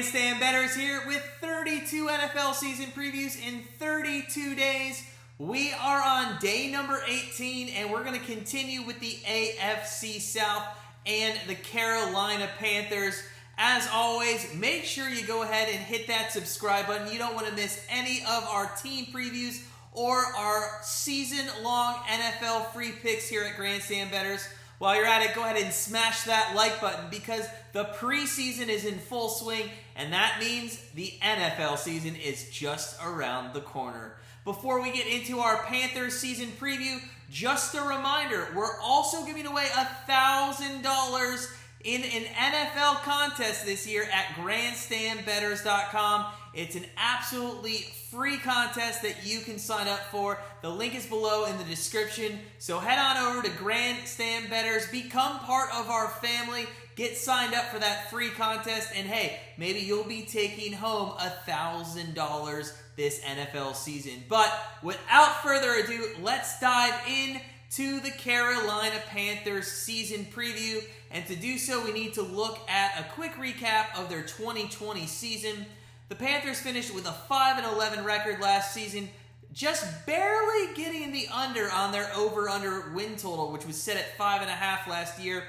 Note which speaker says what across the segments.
Speaker 1: Grandstand Bettors here with 32 NFL season previews in 32 days. We are on day number 18, and we're going to continue with the AFC South and the Carolina Panthers. As always, make sure you go ahead and hit that subscribe button. You don't want to miss any of our team previews or our season-long NFL free picks here at Grandstand Bettors. While you're at it, go ahead and smash that like button because the preseason is in full swing, and that means the NFL season is just around the corner. Before we get into our Panthers season preview, just a reminder, we're also giving away $1,000 in an NFL contest this year at grandstandbettors.com. It's an absolutely free contest that you can sign up for. The link is below in the description. So head on over to Grandstand Bettors, become part of our family, get signed up for that free contest, and hey, maybe you'll be taking home $1,000 this NFL season. But without further ado, let's dive into the Carolina Panthers season preview. And to do so, we need to look at a quick recap of their 2020 season. The Panthers finished with a 5-11 record last season, just barely getting the under on their over-under win total, which was set at 5.5 last year.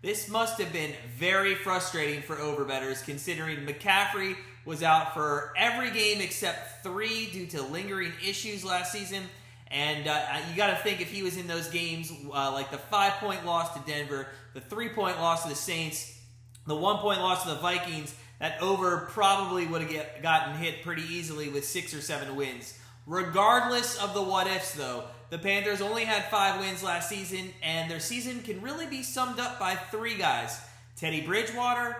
Speaker 1: This must have been very frustrating for overbettors, considering McCaffrey was out for every game except 3 due to lingering issues last season. And you got to think if he was in those games, like the 5-point loss to Denver, the 3-point loss to the Saints, the 1-point loss to the Vikings, that over probably would have gotten hit pretty easily with 6 or 7 wins. Regardless of the what-ifs, though, the Panthers only had 5 wins last season, and their season can really be summed up by 3 guys: Teddy Bridgewater,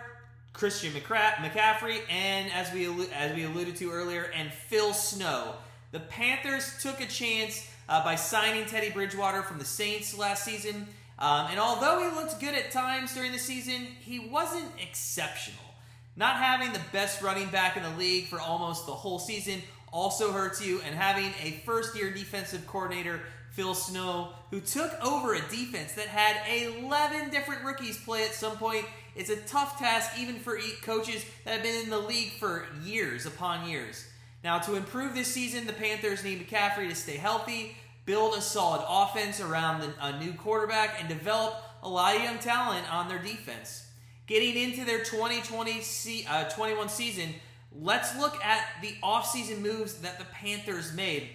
Speaker 1: Christian McCaffrey, and as we alluded to earlier, and Phil Snow. The Panthers took a chance by signing Teddy Bridgewater from the Saints last season, and although he looked good at times during the season, he wasn't exceptional. Not having the best running back in the league for almost the whole season also hurts you, and having a first-year defensive coordinator, Phil Snow, who took over a defense that had 11 different rookies play at some point, it's a tough task even for coaches that have been in the league for years upon years. Now, to improve this season, the Panthers need McCaffrey to stay healthy, build a solid offense around a new quarterback, and develop a lot of young talent on their defense. Getting into their 2021 season, let's look at the offseason moves that the Panthers made.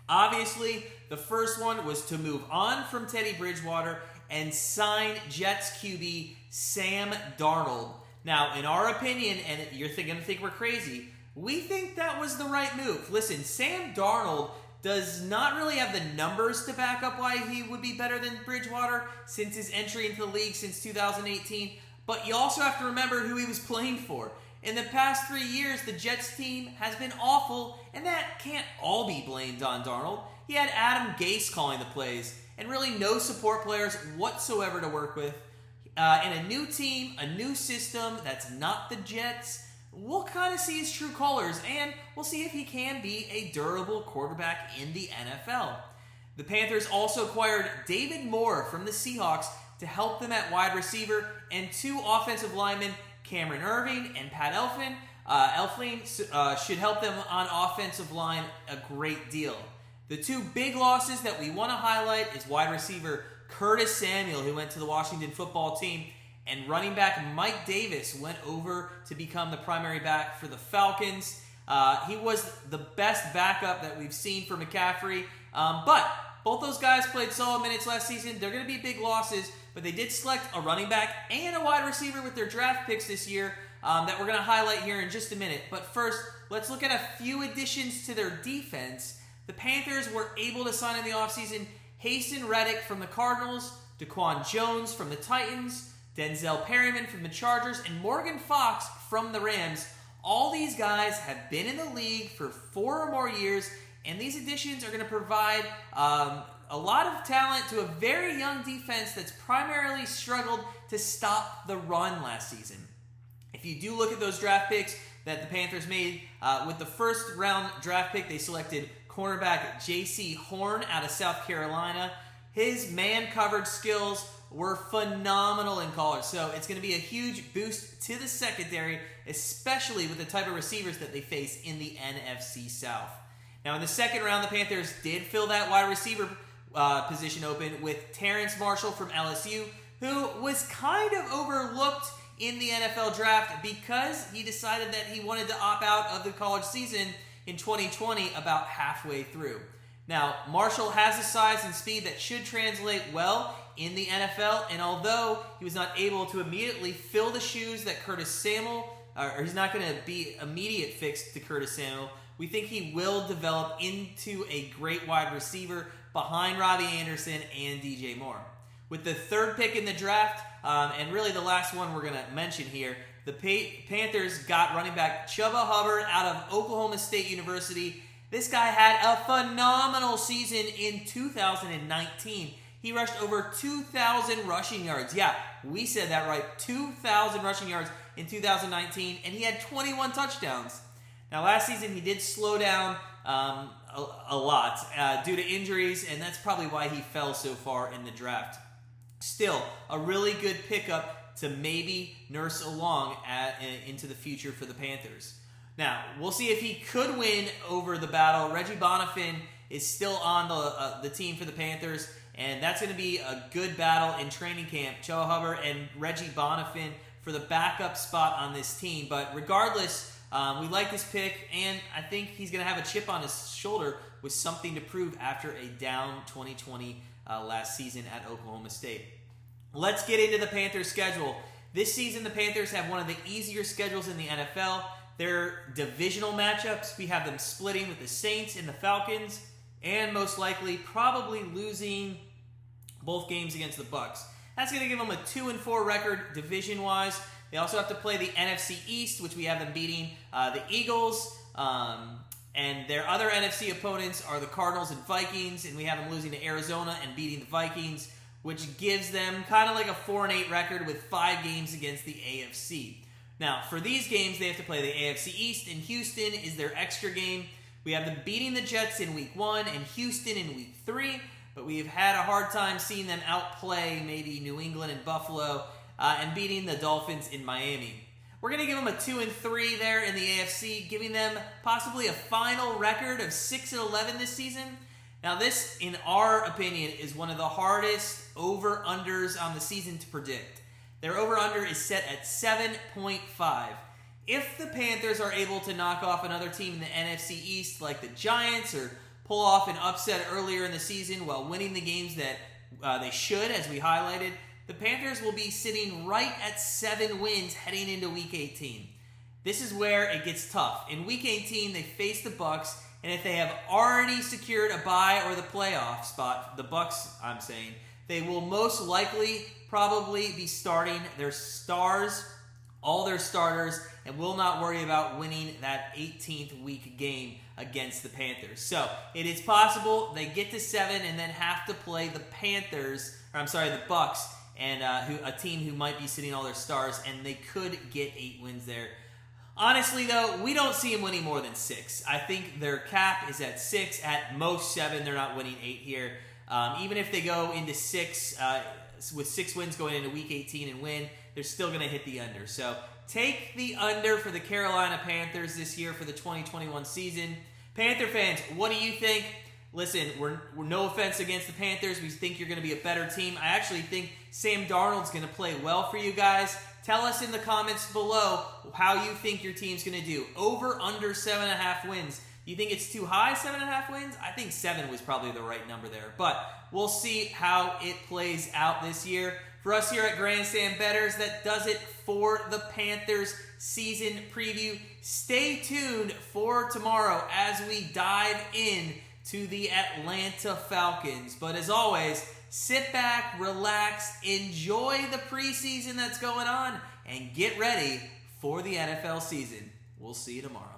Speaker 1: Obviously, the first one was to move on from Teddy Bridgewater and sign Jets QB Sam Darnold. Now, in our opinion, and you're going to think we're crazy, we think that was the right move. Listen, Sam Darnold does not really have the numbers to back up why he would be better than Bridgewater since his entry into the league since 2018. But you also have to remember who he was playing for. In the past 3 years, the Jets team has been awful, and that can't all be blamed on Darnold. He had Adam Gase calling the plays, and really no support players whatsoever to work with. In a new team, a new system that's not the Jets, we'll kind of see his true colors, and we'll see if he can be a durable quarterback in the NFL. The Panthers also acquired David Moore from the Seahawks to help them at wide receiver, and 2 offensive linemen, Cameron Irving and Pat Elflein, should help them on offensive line a great deal. The 2 big losses that we want to highlight is wide receiver Curtis Samuel, who went to the Washington football team, and running back Mike Davis went over to become the primary back for the Falcons. He was the best backup that we've seen for McCaffrey, but both those guys played solid minutes last season. They're going to be big losses, but they did select a running back and a wide receiver with their draft picks this year that we're going to highlight here in just a minute. But first, let's look at a few additions to their defense. The Panthers were able to sign in the offseason Hasten Reddick from the Cardinals, Daquan Jones from the Titans, Denzel Perryman from the Chargers, and Morgan Fox from the Rams. All these guys have been in the league for 4 or more years, and these additions are going to provide a lot of talent to a very young defense that's primarily struggled to stop the run last season. If you do look at those draft picks that the Panthers made, with the first round draft pick, they selected cornerback J.C. Horn out of South Carolina. His man-coverage skills were phenomenal in college. So it's going to be a huge boost to the secondary, especially with the type of receivers that they face in the NFC South. Now, in the second round, the Panthers did fill that wide receiver position open with Terrence Marshall from LSU, who was kind of overlooked in the NFL draft because he decided that he wanted to opt out of the college season in 2020 about halfway through. Now, Marshall has the size and speed that should translate well in the NFL, and although he was not able to immediately fill the shoes that Curtis Samuel, or he's not going to be immediate fix to Curtis Samuel, we think he will develop into a great wide receiver behind Robbie Anderson and DJ Moore. With the third pick in the draft, and really the last one we're going to mention here, the Panthers got running back Chuba Hubbard out of Oklahoma State University. This guy had a phenomenal season in 2019. He rushed over 2,000 rushing yards. Yeah, we said that right. 2,000 rushing yards in 2019, and he had 21 touchdowns. Now, last season he did slow down a lot due to injuries, and that's probably why he fell so far in the draft. Still, a really good pickup to maybe nurse along into the future for the Panthers. Now, we'll see if he could win over the battle. Reggie Bonifin is still on the team for the Panthers, and that's going to be a good battle in training camp. Chuba Hubbard and Reggie Bonifin for the backup spot on this team. But regardless, we like this pick, and I think he's going to have a chip on his shoulder with something to prove after a down 2020 last season at Oklahoma State. Let's get into the Panthers' schedule. This season, the Panthers have one of the easier schedules in the NFL. Their divisional matchups, we have them splitting with the Saints and the Falcons, and most likely probably losing both games against the Bucs. That's going to give them a 2-4 record division-wise. They also have to play the NFC East, which we have them beating the Eagles, and their other NFC opponents are the Cardinals and Vikings, and we have them losing to Arizona and beating the Vikings, which gives them kind of like a 4-8 record with 5 games against the AFC. Now, for these games, they have to play the AFC East, and Houston is their extra game. We have them beating the Jets in Week 1 and Houston in Week 3, but we've had a hard time seeing them outplay maybe New England and Buffalo and beating the Dolphins in Miami. We're going to give them a 2-3 there in the AFC, giving them possibly a final record of 6-11 this season. Now, this, in our opinion, is one of the hardest over-unders on the season to predict. Their over-under is set at 7.5. If the Panthers are able to knock off another team in the NFC East like the Giants or pull off an upset earlier in the season while winning the games that they should, as we highlighted, the Panthers will be sitting right at 7 wins heading into Week 18. This is where it gets tough. In Week 18, they face the Bucs, and if they have already secured a bye or the playoff spot, the Bucs, I'm saying, they will most likely probably be starting their stars, all their starters, and will not worry about winning that 18th week game against the Panthers. So it is possible they get to 7 and then have to play the Bucs, and a team who might be sitting all their stars, and they could get 8 wins there. Honestly, though, we don't see them winning more than 6. I think their cap is at 6, at most 7. They're not winning 8 here. Even if they go into 6, with 6 wins going into Week 18 and win, they're still going to hit the under. So take the under for the Carolina Panthers this year for the 2021 season. Panther fans, what do you think? Listen, we're no offense against the Panthers. We think you're going to be a better team. I actually think Sam Darnold's going to play well for you guys. Tell us in the comments below how you think your team's going to do. Over, under 7.5 wins. Do you think it's too high, 7.5 wins? I think 7 was probably the right number there. But we'll see how it plays out this year. For us here at Grandstand Bettors, that does it for the Panthers season preview. Stay tuned for tomorrow as we dive in to the Atlanta Falcons. But as always, sit back, relax, enjoy the preseason that's going on, and get ready for the NFL season. We'll see you tomorrow.